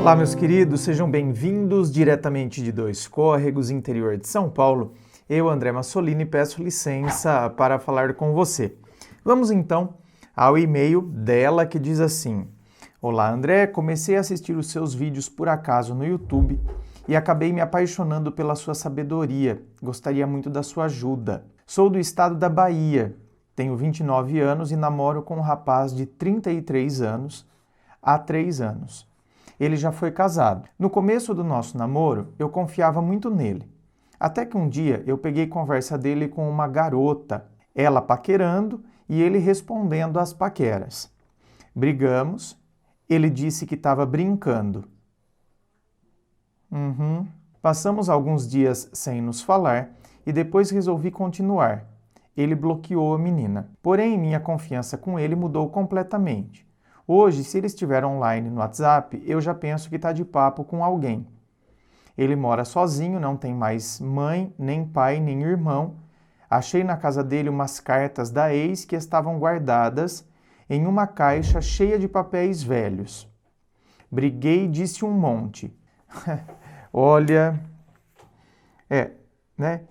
Olá, meus queridos, sejam bem-vindos diretamente de Dois Córregos, interior de São Paulo. Eu, André Massolini, peço licença para falar com você. Vamos então ao e-mail dela que diz assim: Olá, André, comecei a assistir os seus vídeos por acaso no YouTube e acabei me apaixonando pela sua sabedoria. Gostaria muito da sua ajuda. Sou do estado da Bahia, tenho 29 anos e namoro com um rapaz de 33 anos há 3 anos. Ele já foi casado. No começo do nosso namoro, eu confiava muito nele. Até que um dia eu peguei conversa dele com uma garota, ela paquerando e ele respondendo às paqueras. Brigamos, ele disse que estava brincando. Passamos alguns dias sem nos falar e depois resolvi continuar. Ele bloqueou a menina. Porém, minha confiança com ele mudou completamente. Hoje, se ele estiver online no WhatsApp, eu já penso que está de papo com alguém. Ele mora sozinho, não tem mais mãe, nem pai, nem irmão. Achei na casa dele umas cartas da ex que estavam guardadas em uma caixa cheia de papéis velhos. Briguei e disse um monte. Olha,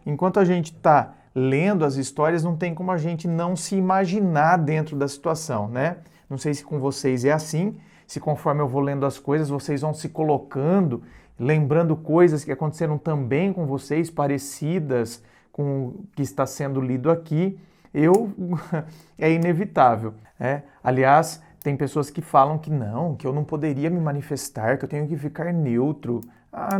enquanto a gente está lendo as histórias, não tem como a gente não se imaginar dentro da situação, né? Não sei se com vocês é assim, se conforme eu vou lendo as coisas, vocês vão se colocando, lembrando coisas que aconteceram também com vocês, parecidas com o que está sendo lido aqui. É inevitável. Aliás, tem pessoas que falam que eu não poderia me manifestar, que eu tenho que ficar neutro.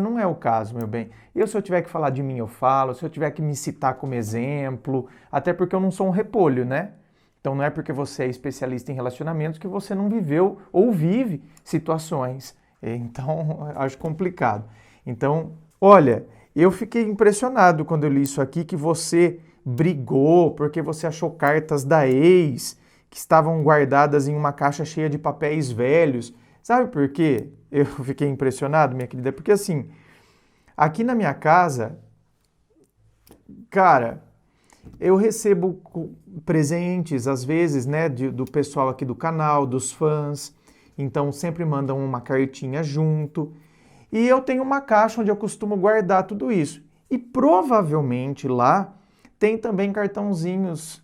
Não é o caso, meu bem. Se eu tiver que falar de mim, eu falo. Se eu tiver que me citar como exemplo, até porque eu não sou um repolho, né? Então não é porque você é especialista em relacionamentos que você não viveu ou vive situações. Então, acho complicado. Então, olha, eu fiquei impressionado quando eu li isso aqui, que você brigou porque você achou cartas da ex que estavam guardadas em uma caixa cheia de papéis velhos. Sabe por quê? Eu fiquei impressionado, minha querida, porque assim, aqui na minha casa, cara, eu recebo presentes, às vezes, né, do pessoal aqui do canal, dos fãs, então sempre mandam uma cartinha junto, e eu tenho uma caixa onde eu costumo guardar tudo isso. E provavelmente lá tem também cartõezinhos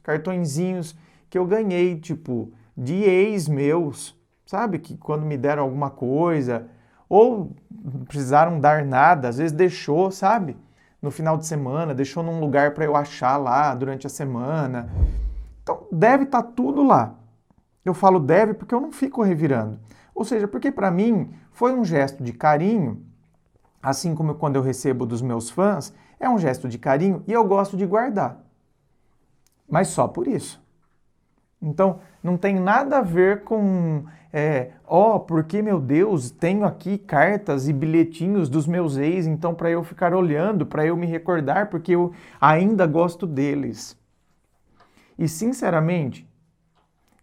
que eu ganhei, tipo, de ex meus, sabe? Que quando me deram alguma coisa, ou não precisaram dar nada, às vezes deixou, sabe? No final de semana, deixou num lugar para eu achar lá durante a semana. Então, deve estar tudo lá. Eu falo deve porque eu não fico revirando. Ou seja, porque para mim foi um gesto de carinho, assim como quando eu recebo dos meus fãs, é um gesto de carinho e eu gosto de guardar. Mas só por isso. Então, não tem nada a ver com, porque, meu Deus, tenho aqui cartas e bilhetinhos dos meus ex, então para eu ficar olhando, para eu me recordar, porque eu ainda gosto deles. E, sinceramente,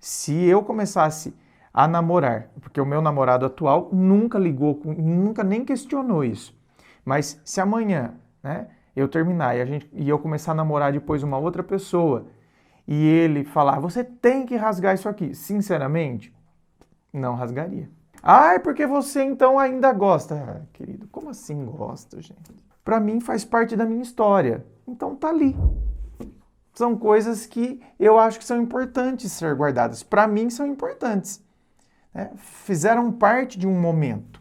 se eu começasse a namorar, porque o meu namorado atual nunca ligou, nunca nem questionou isso, mas se amanhã, né, eu terminar e eu começar a namorar depois uma outra pessoa, e ele falar, você tem que rasgar isso aqui. Sinceramente, não rasgaria. É porque você então ainda gosta. Querido, como assim gosta, gente? Pra mim faz parte da minha história. Então tá ali. São coisas que eu acho que são importantes ser guardadas. Pra mim são importantes. Fizeram parte de um momento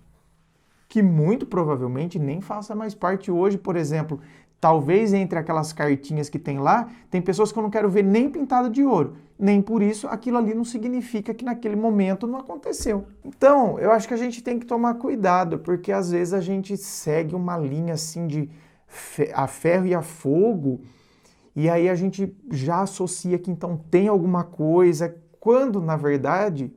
que muito provavelmente nem faça mais parte hoje, por exemplo. Talvez entre aquelas cartinhas que tem lá, tem pessoas que eu não quero ver nem pintada de ouro. Nem por isso aquilo ali não significa que naquele momento não aconteceu. Então, eu acho que a gente tem que tomar cuidado, porque às vezes a gente segue uma linha assim de a ferro e a fogo, e aí a gente já associa que então tem alguma coisa, quando na verdade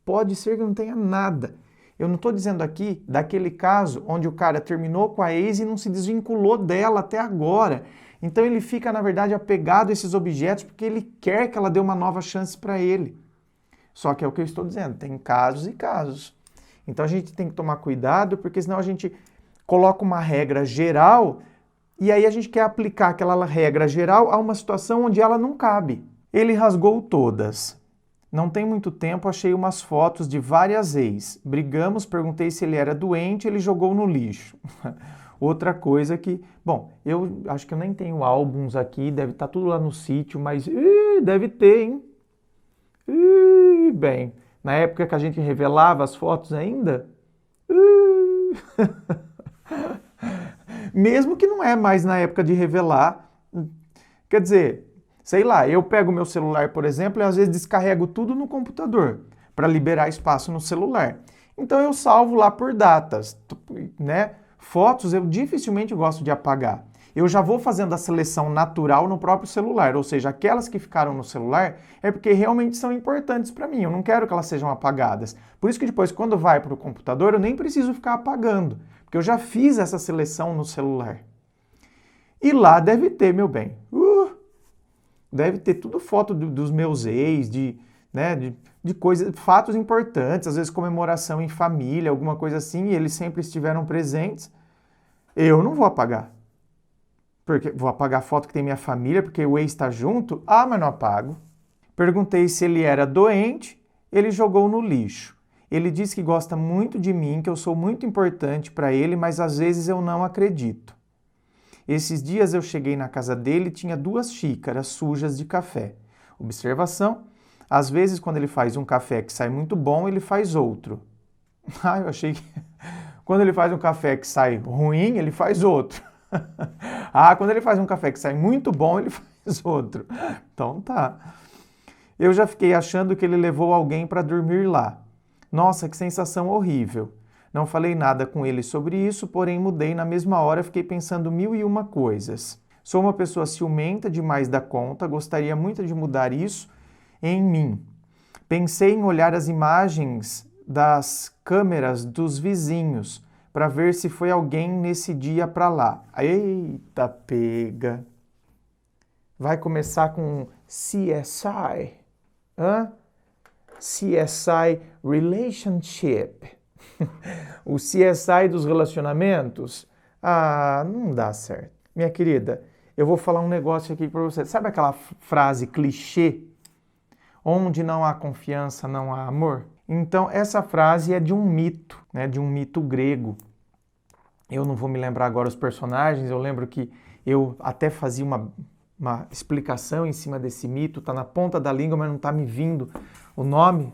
pode ser que não tenha nada. Eu não estou dizendo aqui daquele caso onde o cara terminou com a ex e não se desvinculou dela até agora. Então ele fica, na verdade, apegado a esses objetos porque ele quer que ela dê uma nova chance para ele. Só que é o que eu estou dizendo, tem casos e casos. Então a gente tem que tomar cuidado, porque senão a gente coloca uma regra geral e aí a gente quer aplicar aquela regra geral a uma situação onde ela não cabe. Ele rasgou todas. Não tem muito tempo, achei umas fotos de várias ex. Brigamos, perguntei se ele era doente, ele jogou no lixo. Outra coisa que... Bom, eu acho que eu nem tenho álbuns aqui, deve estar tudo lá no sítio, mas deve ter, hein? Bem, na época que a gente revelava as fotos ainda... Mesmo que não é mais na época de revelar. Quer dizer, sei lá, eu pego meu celular, por exemplo, e às vezes descarrego tudo no computador para liberar espaço no celular. Então eu salvo lá por datas, né? Fotos eu dificilmente gosto de apagar. Eu já vou fazendo a seleção natural no próprio celular, ou seja, aquelas que ficaram no celular é porque realmente são importantes para mim, eu não quero que elas sejam apagadas. Por isso que depois, quando vai para o computador, eu nem preciso ficar apagando, porque eu já fiz essa seleção no celular. E lá deve ter, meu bem, deve ter tudo foto dos meus ex, de coisas, fatos importantes, às vezes comemoração em família, alguma coisa assim, e eles sempre estiveram presentes. Eu não vou apagar. Porque vou apagar a foto que tem minha família, porque o ex está junto? Ah, mas não apago. Perguntei se ele era doente, ele jogou no lixo. Ele diz que gosta muito de mim, que eu sou muito importante para ele, mas às vezes eu não acredito. Esses dias eu cheguei na casa dele e tinha 2 xícaras sujas de café. Observação, às vezes quando ele faz um café que sai muito bom, ele faz outro. Ah, eu achei que... Quando ele faz um café que sai ruim, ele faz outro. Ah, quando ele faz um café que sai muito bom, ele faz outro. Então tá. Eu já fiquei achando que ele levou alguém para dormir lá. Nossa, que sensação horrível. Não falei nada com ele sobre isso, porém mudei na mesma hora, fiquei pensando 1001 coisas. Sou uma pessoa ciumenta demais da conta, gostaria muito de mudar isso em mim. Pensei em olhar as imagens das câmeras dos vizinhos para ver se foi alguém nesse dia para lá. Eita pega! Vai começar com CSI. Hã? CSI Relationship. O CSI dos relacionamentos? Ah, não dá certo. Minha querida, eu vou falar um negócio aqui para você. Sabe aquela frase clichê? Onde não há confiança, não há amor? Então, essa frase é de um mito, né? De um mito grego. Eu não vou me lembrar agora os personagens, eu lembro que eu até fazia uma explicação em cima desse mito, tá na ponta da língua, mas não tá me vindo o nome,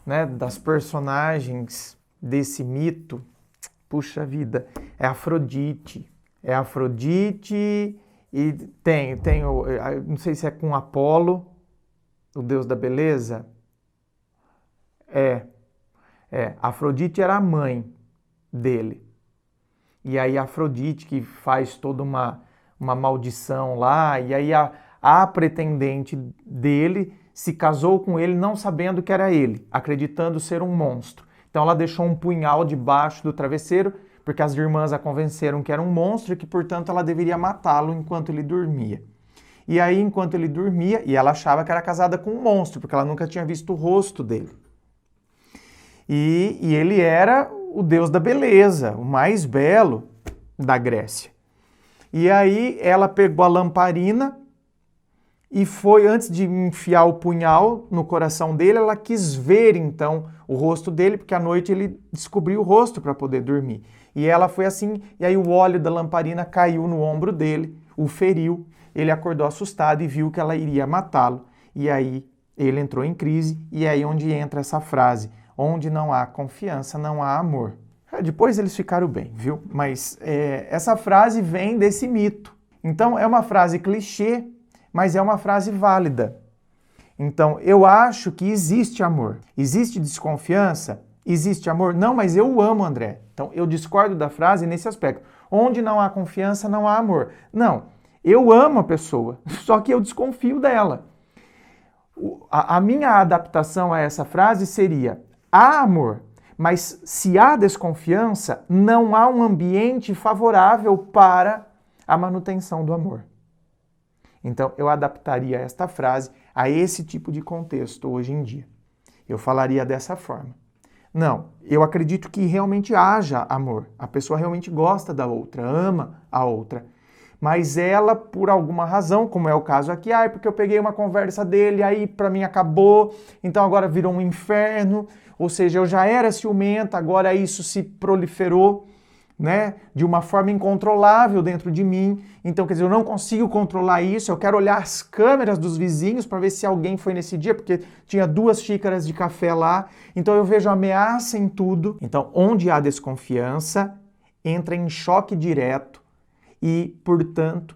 né, das personagens desse mito. Puxa vida, é Afrodite. É Afrodite e tem não sei se é com Apolo, o deus da beleza. Afrodite era a mãe dele. E aí Afrodite que faz toda uma maldição lá, e aí a pretendente dele se casou com ele não sabendo que era ele, acreditando ser um monstro. Então ela deixou um punhal debaixo do travesseiro, porque as irmãs a convenceram que era um monstro e que, portanto, ela deveria matá-lo enquanto ele dormia. E aí, enquanto ele dormia, e ela achava que era casada com um monstro, porque ela nunca tinha visto o rosto dele. E ele era o deus da beleza, o mais belo da Grécia. E aí ela pegou a lamparina e foi, antes de enfiar o punhal no coração dele, ela quis ver então o rosto dele, porque à noite ele descobriu o rosto para poder dormir. E ela foi assim, e aí o óleo da lamparina caiu no ombro dele, o feriu, ele acordou assustado e viu que ela iria matá-lo. E aí ele entrou em crise, e é aí onde entra essa frase: onde não há confiança, não há amor. Depois eles ficaram bem, viu? Mas essa frase vem desse mito. Então é uma frase clichê, mas é uma frase válida. Então eu acho que existe amor. Existe desconfiança? Existe amor? Não, mas eu amo, André. Então eu discordo da frase nesse aspecto. Onde não há confiança, não há amor. Não, eu amo a pessoa, só que eu desconfio dela. A minha adaptação a essa frase seria: há amor, mas se há desconfiança, não há um ambiente favorável para a manutenção do amor. Então, eu adaptaria esta frase a esse tipo de contexto hoje em dia. Eu falaria dessa forma. Não, eu acredito que realmente haja amor. A pessoa realmente gosta da outra, ama a outra. Mas ela, por alguma razão, como é o caso aqui, porque eu peguei uma conversa dele, aí pra mim acabou, então agora virou um inferno, ou seja, eu já era ciumenta, agora isso se proliferou, né, de uma forma incontrolável dentro de mim. Então, quer dizer, eu não consigo controlar isso, eu quero olhar as câmeras dos vizinhos para ver se alguém foi nesse dia, porque tinha 2 xícaras de café lá, então eu vejo ameaça em tudo. Então, onde há desconfiança, entra em choque direto e, portanto,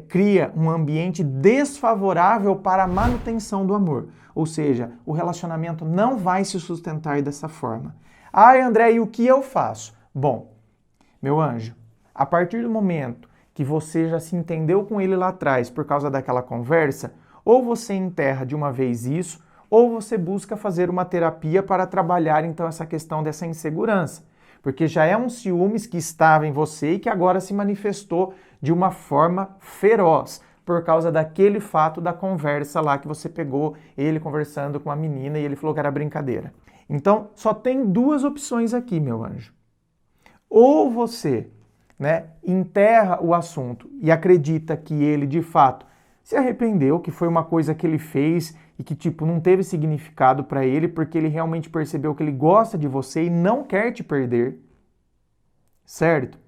cria um ambiente desfavorável para a manutenção do amor. Ou seja, o relacionamento não vai se sustentar dessa forma. André, e o que eu faço? Bom, meu anjo, a partir do momento que você já se entendeu com ele lá atrás por causa daquela conversa, ou você enterra de uma vez isso, ou você busca fazer uma terapia para trabalhar então essa questão dessa insegurança. Porque já é um ciúmes que estava em você e que agora se manifestou de uma forma feroz, por causa daquele fato da conversa lá que você pegou ele conversando com a menina e ele falou que era brincadeira. Então, só tem 2 opções aqui, meu anjo. Ou você, enterra o assunto e acredita que ele, de fato, se arrependeu, que foi uma coisa que ele fez e que, não teve significado para ele, porque ele realmente percebeu que ele gosta de você e não quer te perder, certo?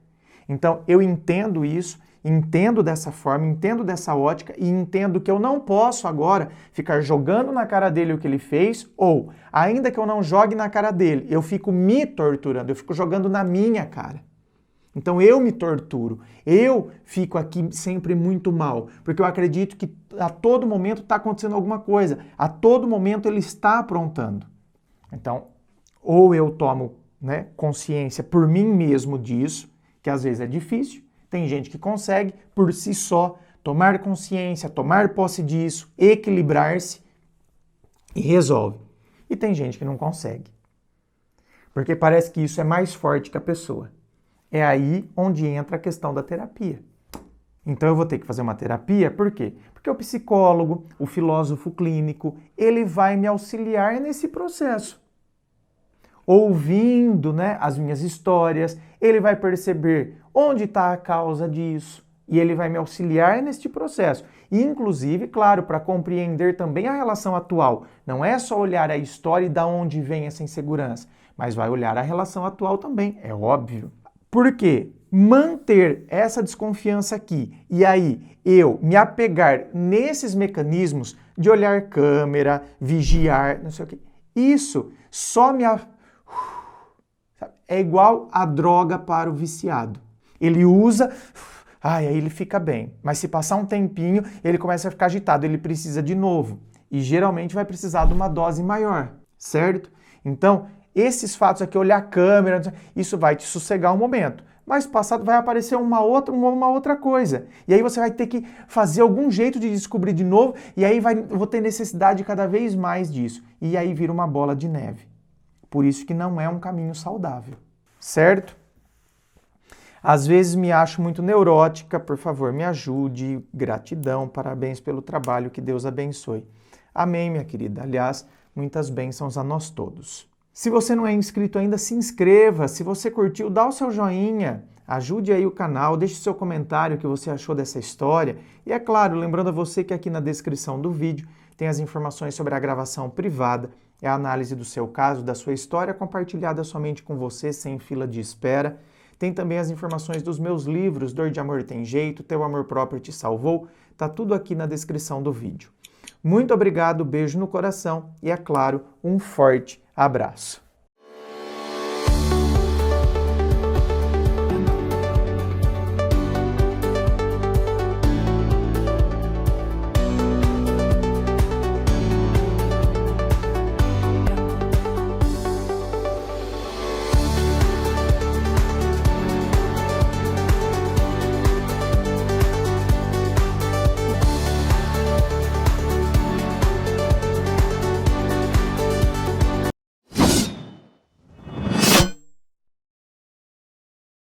Então, eu entendo isso, entendo dessa forma, entendo dessa ótica e entendo que eu não posso agora ficar jogando na cara dele o que ele fez, ou, ainda que eu não jogue na cara dele, eu fico me torturando, eu fico jogando na minha cara. Então eu me torturo, eu fico aqui sempre muito mal, porque eu acredito que a todo momento está acontecendo alguma coisa, a todo momento ele está aprontando. Então, ou eu tomo consciência por mim mesmo disso, que às vezes é difícil, tem gente que consegue por si só tomar consciência, tomar posse disso, equilibrar-se e resolve. E tem gente que não consegue, porque parece que isso é mais forte que a pessoa. É aí onde entra a questão da terapia. Então eu vou ter que fazer uma terapia, por quê? Porque o psicólogo, o filósofo clínico, ele vai me auxiliar nesse processo. Ouvindo as minhas histórias, ele vai perceber onde está a causa disso e ele vai me auxiliar neste processo. Inclusive, claro, para compreender também a relação atual. Não é só olhar a história e de onde vem essa insegurança, mas vai olhar a relação atual também, é óbvio. Por quê? Manter essa desconfiança aqui e aí eu me apegar nesses mecanismos de olhar câmera, vigiar, não sei o quê, isso só é igual a droga para o viciado. Ele usa, aí ele fica bem. Mas se passar um tempinho, ele começa a ficar agitado, ele precisa de novo. E geralmente vai precisar de uma dose maior, certo? Então, esses fatos aqui, olhar a câmera, isso vai te sossegar um momento. Mas passado vai aparecer uma outra coisa. E aí você vai ter que fazer algum jeito de descobrir de novo, e aí vou ter necessidade cada vez mais disso. E aí vira uma bola de neve. Por isso que não é um caminho saudável, certo? Às vezes me acho muito neurótica, por favor, me ajude. Gratidão, parabéns pelo trabalho, que Deus abençoe. Amém, minha querida. Aliás, muitas bênçãos a nós todos. Se você não é inscrito ainda, se inscreva. Se você curtiu, dá o seu joinha. Ajude aí o canal, deixe seu comentário o que você achou dessa história. E é claro, lembrando a você que aqui na descrição do vídeo tem as informações sobre a gravação privada, é a análise do seu caso, da sua história, compartilhada somente com você, sem fila de espera. Tem também as informações dos meus livros, Dor de Amor Tem Jeito, Teu Amor Próprio Te Salvou. Tá tudo aqui na descrição do vídeo. Muito obrigado, beijo no coração e, é claro, um forte abraço.